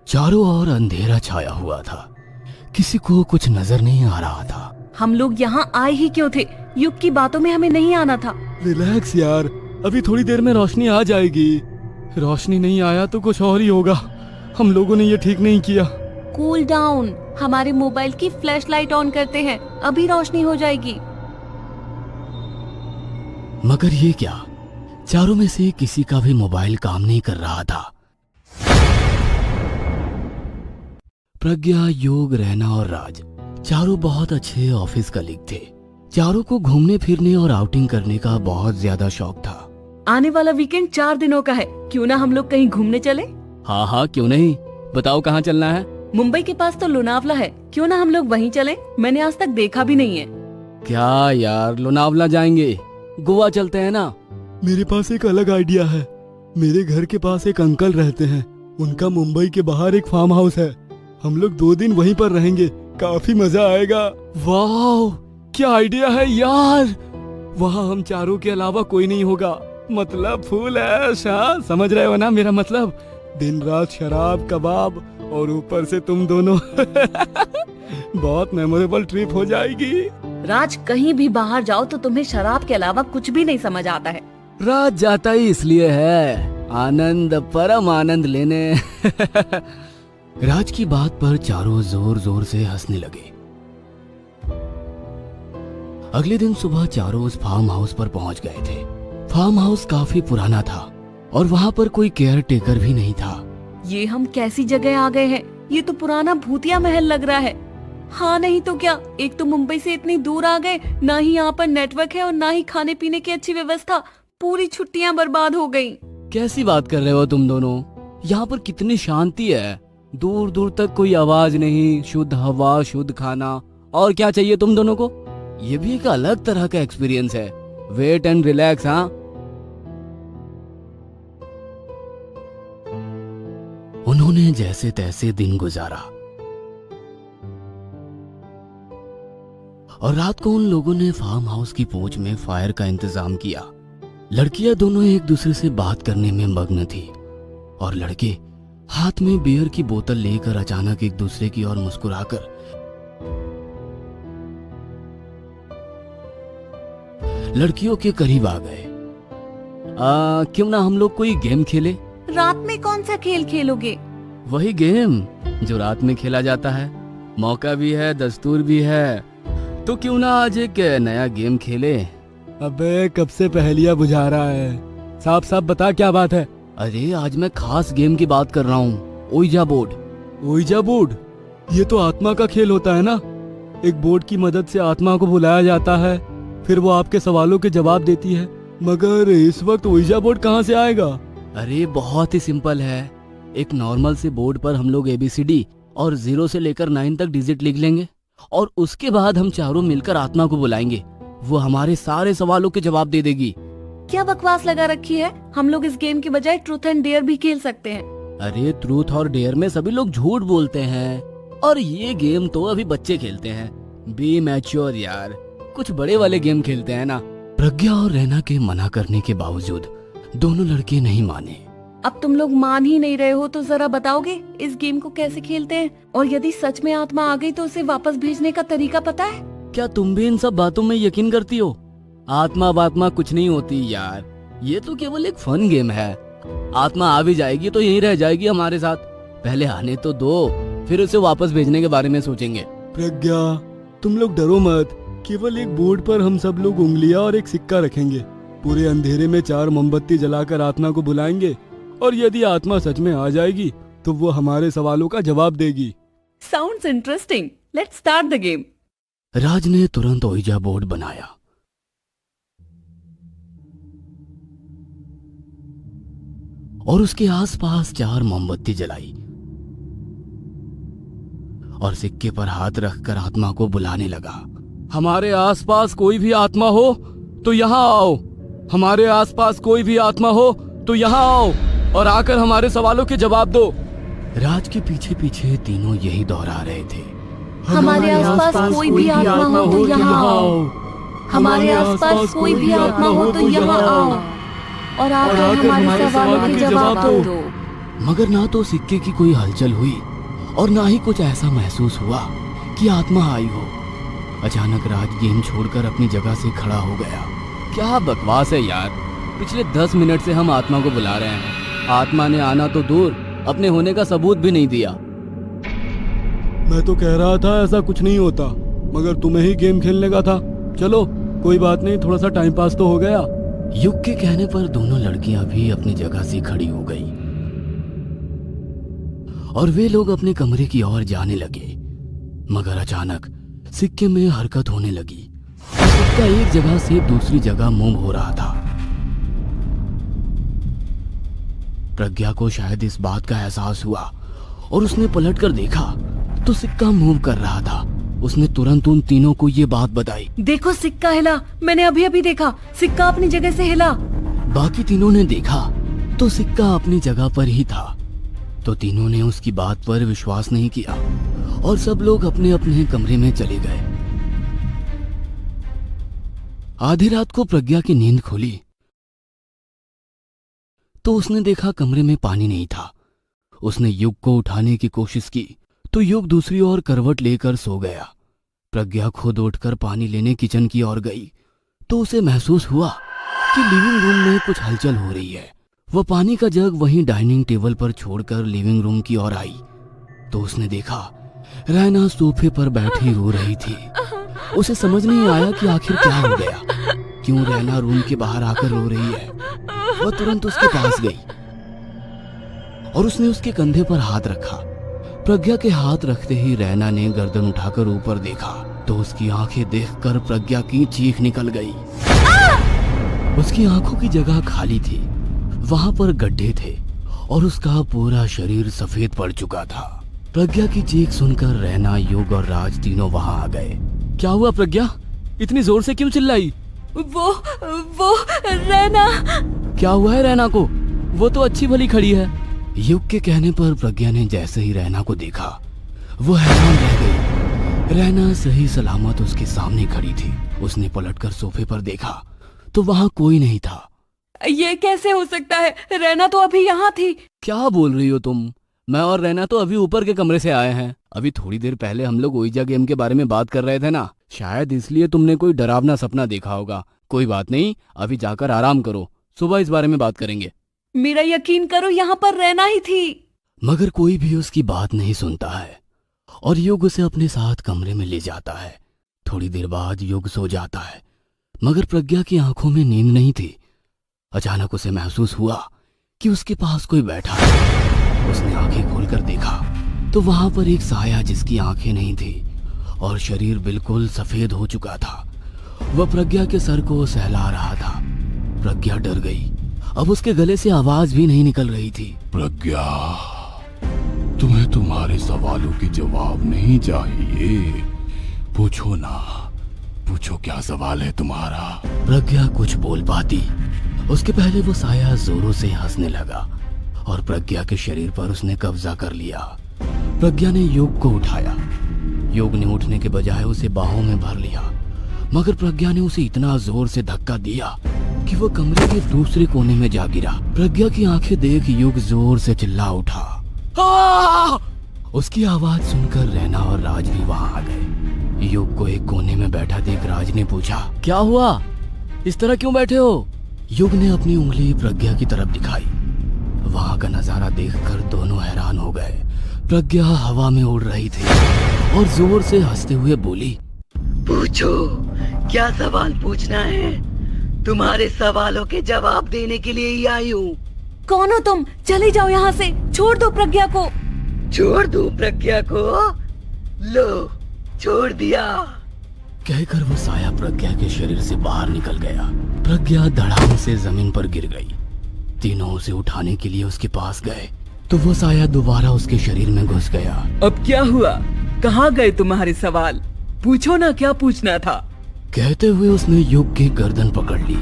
चारों ओर अंधेरा छाया हुआ था। किसी को कुछ नजर नहीं आ रहा था। हम लोग यहाँ आए ही क्यों थे? युग की बातों में हमें नहीं आना था। रिलैक्स यार, अभी थोड़ी देर में रोशनी आ जाएगी। रोशनी नहीं आया तो कुछ और ही होगा। हम लोगों ने ये ठीक नहीं किया। कूल डाउन, हमारे मोबाइल की फ्लैश लाइट ऑन करते हैं, अभी रोशनी हो जाएगी। मगर ये क्या, चारों में से किसी का भी मोबाइल काम नहीं कर रहा था। प्रज्ञा, योग, रैना और राज चारों बहुत अच्छे ऑफिस कलीग थे। चारों को घूमने फिरने और आउटिंग करने का बहुत ज्यादा शौक था। आने वाला वीकेंड 4 दिनों का है, क्यों ना हम लोग कहीं घूमने चले? हाँ हाँ, क्यों नहीं। बताओ कहाँ चलना है? मुंबई के पास तो लोनावला है, क्यों ना हम लोग वहीं चलें? मैंने आज तक देखा भी नहीं है। क्या यार, लोनावला जाएंगे? गोवा चलते हैं ना। मेरे पास एक अलग आइडिया है। मेरे घर के पास एक अंकल रहते हैं, उनका मुंबई के बाहर एक फार्म हाउस है। हम लोग 2 दिन वहीं पर रहेंगे, काफी मजा आएगा। वाह, क्या आइडिया है यार। वहाँ हम चारों के अलावा कोई नहीं होगा। मतलब फुल ऐश, हाँ समझ रहे हो ना मेरा मतलब। दिन रात शराब, कबाब और ऊपर से तुम दोनों। बहुत मेमोरेबल ट्रिप हो जाएगी। राज, कहीं भी बाहर जाओ तो तुम्हें शराब के अलावा कुछ भी नहीं समझ आता है। राज जाता ही इसलिए है, आनंद, परम आनंद लेने। राज की बात पर चारों जोर जोर से हंसने लगे। अगले दिन सुबह चारों उस फार्म हाउस पर पहुंच गए थे। फार्म हाउस काफी पुराना था और वहाँ पर कोई केयर टेकर भी नहीं था। ये हम कैसी जगह आ गए हैं? ये तो पुराना भूतिया महल लग रहा है। हाँ नहीं तो क्या, एक तो मुंबई से इतनी दूर आ गए, ना ही यहाँ पर नेटवर्क है और ना ही खाने पीने की अच्छी व्यवस्था। पूरी छुट्टियाँ बर्बाद हो गयी। कैसी बात कर रहे हो तुम दोनों? यहाँ पर कितनी शांति है, दूर दूर तक कोई आवाज नहीं, शुद्ध हवा, शुद्ध खाना। और क्या चाहिए तुम दोनों को? ये भी एक अलग तरह का एक्सपीरियंस है। Wait and relax. हाँ, उन्होंने जैसे तैसे दिन गुजारा और रात को उन लोगों ने फार्म हाउस की पोच में फायर का इंतजाम किया। लड़कियां दोनों एक दूसरे से बात करने में मग्न थी और लड़के हाथ में बियर की बोतल लेकर अचानक एक दूसरे की ओर मुस्कुराकर लड़कियों के करीब आ गए। क्यों ना हम लोग कोई गेम खेले? रात में कौन सा खेल खेलोगे? वही गेम जो रात में खेला जाता है। मौका भी है, दस्तूर भी है, तो क्यों ना आज एक नया गेम खेले। अबे कब से पहेलियां बुझा रहा है, साफ साफ बता क्या बात है। अरे आज मैं खास गेम की बात कर रहा हूँ, ओइजा बोर्ड। ओइजा बोर्ड? ये तो आत्मा का खेल होता है ना। एक बोर्ड की मदद से आत्मा को बुलाया जाता है, फिर वो आपके सवालों के जवाब देती है। मगर इस वक्त ओइजा बोर्ड कहाँ से आएगा? अरे बहुत ही सिंपल है। एक नॉर्मल से बोर्ड पर हम लोग ABCD और 0 से लेकर 9 तक डिजिट लिख लेंगे और उसके बाद हम चारों मिलकर आत्मा को बुलाएंगे। वो हमारे सारे सवालों के जवाब दे देगी। क्या बकवास लगा रखी है? हम लोग इस गेम के बजाय ट्रूथ एंड डेयर भी खेल सकते हैं। अरे ट्रूथ और डेयर में सभी लोग झूठ बोलते हैं और ये गेम तो अभी बच्चे खेलते हैं। बी मैच्योर यार, कुछ बड़े वाले गेम खेलते हैं ना। प्रज्ञा और रैना के मना करने के बावजूद दोनों लड़के नहीं माने। अब तुम लोग मान ही नहीं रहे हो तो जरा बताओगे इस गेम को कैसे खेलते हैं? और यदि सच में आत्मा आ गई तो उसे वापस भेजने का तरीका पता है? क्या तुम भी इन सब बातों में यकीन करती हो? आत्मा कुछ नहीं होती यार, ये तो केवल एक फन गेम है। आत्मा आ भी जाएगी तो यहीं रह जाएगी हमारे साथ। पहले आने तो दो, फिर उसे वापस भेजने के बारे में सोचेंगे। प्रज्ञा, तुम लोग डरो मत। केवल एक बोर्ड पर हम सब लोग उंगलियां और एक सिक्का रखेंगे। पूरे अंधेरे में 4 मोमबत्ती जलाकर आत्मा को बुलाएंगे और यदि आत्मा सच में आ जाएगी तो वो हमारे सवालों का जवाब देगी। Sounds interesting, let's start the game. Raj ने तुरंत ओइजा बोर्ड बनाया और उसके आसपास 4 मोमबत्ती जलाई और सिक्के पर हाथ रखकर आत्मा को बुलाने लगा। हमारे आसपास कोई भी आत्मा हो तो यहाँ आओ, हमारे आसपास कोई भी आत्मा हो तो यहाँ आओ और आकर हमारे सवालों के जवाब दो। राज के पीछे पीछे तीनों यही दोहरा रहे थे। हमारे आसपास कोई भी आत्मा हो तो यहाँ आओ, हमारे आसपास कोई भी आत्मा हो तो यहाँ आओ और आकर हमारे सवालों के जवाब दो। मगर ना तो सिक्के की कोई हलचल हुई और ना ही कुछ ऐसा महसूस हुआ कि आत्मा आई हो। अचानक राज गेम छोड़कर अपनी जगह से खड़ा हो गया। क्या बकवास है यार, पिछले 10 मिनट से हम आत्मा को बुला रहे हैं, आत्मा ने आना तो दूर अपने होने का सबूत भी नहीं दिया। मैं तो कह रहा था ऐसा कुछ नहीं होता, मगर तुम्हें ही गेम खेलने का था। चलो कोई बात नहीं, थोड़ा सा टाइम पास तो हो गया। युग के कहने पर दोनों लड़कियां भी अपनी जगह से खड़ी हो गई और वे लोग अपने कमरे की ओर जाने लगे। मगर अचानक सिक्के में हरकत होने लगी और सिक्का एक जगह से दूसरी जगह मूव हो रहा था। प्रज्ञा को शायद इस बात का एहसास हुआ और उसने पलटकर देखा तो सिक्का मूव कर रहा था। उसने तुरंत उन तीनों को ये बात बताई। देखो सिक्का हिला, मैंने अभी अभी देखा, सिक्का अपनी जगह से हिला। बाकी तीनों ने देखा तो सिक्का अपनी जगह पर ही था। तो तीनों ने उसकी बात पर विश्वास नहीं किया और सब लोग अपने अपने कमरे में चले गए। आधी रात को प्रज्ञा की नींद खुली तो उसने देखा कमरे में पानी नहीं था। उसने युग को उठाने की कोशिश की तो युग दूसरी ओर करवट लेकर सो गया। प्रज्ञा खुद उठकर पानी लेने किचन की ओर गई तो उसे महसूस हुआ कि लिविंग रूम में कुछ हलचल हो रही है। वह पानी का जग वहीं डाइनिंग टेबल पर छोड़कर लिविंग रूम की ओर आई तो उसने देखा रैना सोफे पर बैठी रो रही थी। उसे समझ नहीं आया कि आखिर क्या हो गया, क्यों रैना रूम के बाहर आकर रो रही है। वह तुरंत उसके पास गई और उसने उसके कंधे पर हाथ रखा। प्रज्ञा के हाथ रखते ही रैना ने गर्दन उठाकर ऊपर देखा तो उसकी आंखें देखकर प्रज्ञा की चीख निकल गई। उसकी आंखों की जगह खाली थी, वहां पर गड्ढे थे और उसका पूरा शरीर सफेद पड़ चुका था। प्रज्ञा की चीख सुनकर रैना, युग और राज तीनों वहां आ गए। क्या हुआ प्रज्ञा, इतनी जोर से क्यों चिल्लाई? वो रैना। क्या हुआ है रैना को? वो तो अच्छी भली खड़ी है। युग के कहने पर प्रज्ञा ने जैसे ही रैना को देखा वो हैरान रह गई। रैना सही सलामत उसके सामने खड़ी थी। उसने पलटकर सोफे पर देखा तो वहां कोई नहीं था। ये कैसे हो सकता है? रैना तो अभी यहाँ थी। क्या बोल रही हो तुम? मैं और रैना तो अभी ऊपर के कमरे से आए हैं। अभी थोड़ी देर पहले हम लोग ओइजा गेम के बारे में बात कर रहे थे ना, शायद इसलिए तुमने कोई डरावना सपना देखा होगा। कोई बात नहीं, अभी जाकर आराम करो, सुबह इस बारे में बात करेंगे। मेरा यकीन करो, यहाँ पर रैना ही थी। मगर कोई भी उसकी बात नहीं सुनता है और युग उसे अपने साथ कमरे में ले जाता है। थोड़ी देर बाद युग सो जाता है मगर प्रज्ञा की आंखों में नींद नहीं थी। अचानक उसे महसूस हुआ कि उसके पास कोई बैठा है। उसने आंखें खोलकर देखा तो वहां पर एक साया जिसकी आंखें नहीं थी और शरीर बिल्कुल सफेद हो चुका था। वह प्रज्ञा के सर को सहला रहा था। प्रज्ञा डर गई। अब उसके गले से आवाज भी नहीं निकल रही थी। प्रज्ञा, तुम्हें तुम्हारे सवालों के जवाब नहीं चाहिए। पूछो ना, पूछो क्या सवाल है तुम्हारा। प्रज्ञा कुछ बोल पाती उसके पहले वो साया जोरों से हंसने लगा और प्रज्ञा के शरीर पर उसने कब्जा कर लिया। प्रज्ञा ने योग को उठाया। योग ने उठने के बजाय उसे बाहों में भर लिया मगर प्रज्ञा ने उसे इतना जोर से धक्का दिया कि वो कमरे के दूसरे कोने में जा गिरा। प्रज्ञा की आंखें देख युग जोर से चिल्ला उठा। आ! उसकी आवाज सुनकर रैना और राज भी वहां आ गए। युग को एक कोने में बैठा देख राज ने पूछा, क्या हुआ, इस तरह क्यों बैठे हो? युग ने अपनी उंगली प्रज्ञा की तरफ दिखाई। वहां का नजारा देखकर दोनों हैरान हो गए। प्रज्ञा हवा में उड़ रही थी और जोर से हंसते हुए बोली, पूछो, क्या सवाल पूछना है? तुम्हारे सवालों के जवाब देने के लिए ही आई हूँ। कौन हो तुम? चले जाओ यहाँ से, छोड़ दो प्रज्ञा को। छोड़ दूं प्रज्ञा को? लो, छोड़ दिया। कहकर वो साया प्रज्ञा के शरीर से बाहर निकल गया। प्रज्ञा धड़ाम से जमीन पर गिर गई। तीनों उसे उठाने के लिए उसके पास गए तो वो साया दोबारा उसके शरीर में घुस गया। अब क्या हुआ? कहाँ गए तुम्हारे सवाल? पूछो ना, क्या पूछना था? कहते हुए उसने युग की गर्दन पकड़ ली।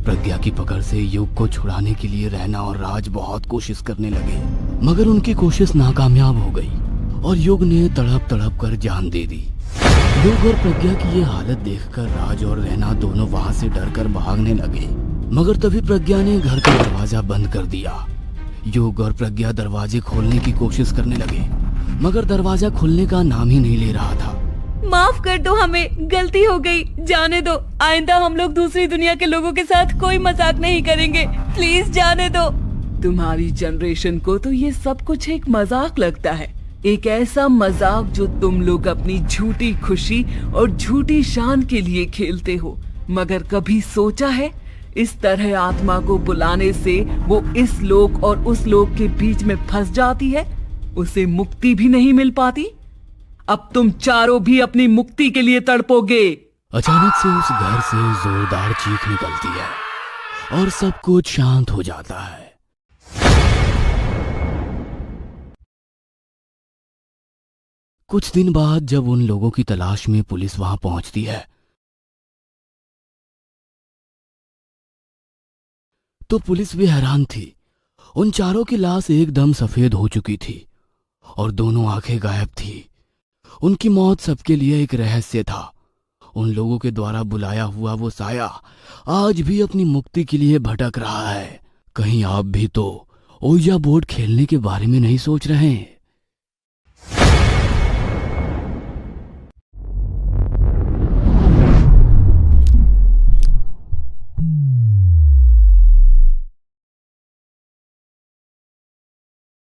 प्रज्ञा की पकड़ से युग को छुड़ाने के लिए रैना और राज बहुत कोशिश करने लगे मगर उनकी कोशिश नाकामयाब हो गई और युग ने तड़प तड़प कर जान दे दी। युग और प्रज्ञा की ये हालत देखकर राज और रैना दोनों वहां से डरकर भागने लगे मगर तभी प्रज्ञा ने घर का दरवाजा बंद कर दिया। योग और प्रज्ञा दरवाजे खोलने की कोशिश करने लगे, मगर दरवाजा खुलने का नाम ही नहीं ले रहा था। माफ कर दो, हमें गलती हो गई, जाने दो। आइंदा हम लोग दूसरी दुनिया के लोगों के साथ कोई मजाक नहीं करेंगे, प्लीज जाने दो। तुम्हारी जनरेशन को तो ये सब कुछ एक मजाक लगता है, एक ऐसा मजाक जो तुम लोग अपनी झूठी खुशी और झूठी शान के लिए खेलते हो। मगर कभी सोचा है इस तरह आत्मा को बुलाने से वो इस लोक और उस लोक के बीच में फंस जाती है, उसे मुक्ति भी नहीं मिल पाती। अब तुम चारों भी अपनी मुक्ति के लिए तड़पोगे। अचानक से उस घर से जोरदार चीख निकलती है और सब कुछ शांत हो जाता है। कुछ दिन बाद जब उन लोगों की तलाश में पुलिस वहां पहुंचती है तो पुलिस भी हैरान थी। उन चारों की लाश एकदम सफेद हो चुकी थी और दोनों आंखें गायब थी। उनकी मौत सबके लिए एक रहस्य था। उन लोगों के द्वारा बुलाया हुआ वो साया आज भी अपनी मुक्ति के लिए भटक रहा है। कहीं आप भी तो ओइजा बोर्ड खेलने के बारे में नहीं सोच रहे हैं?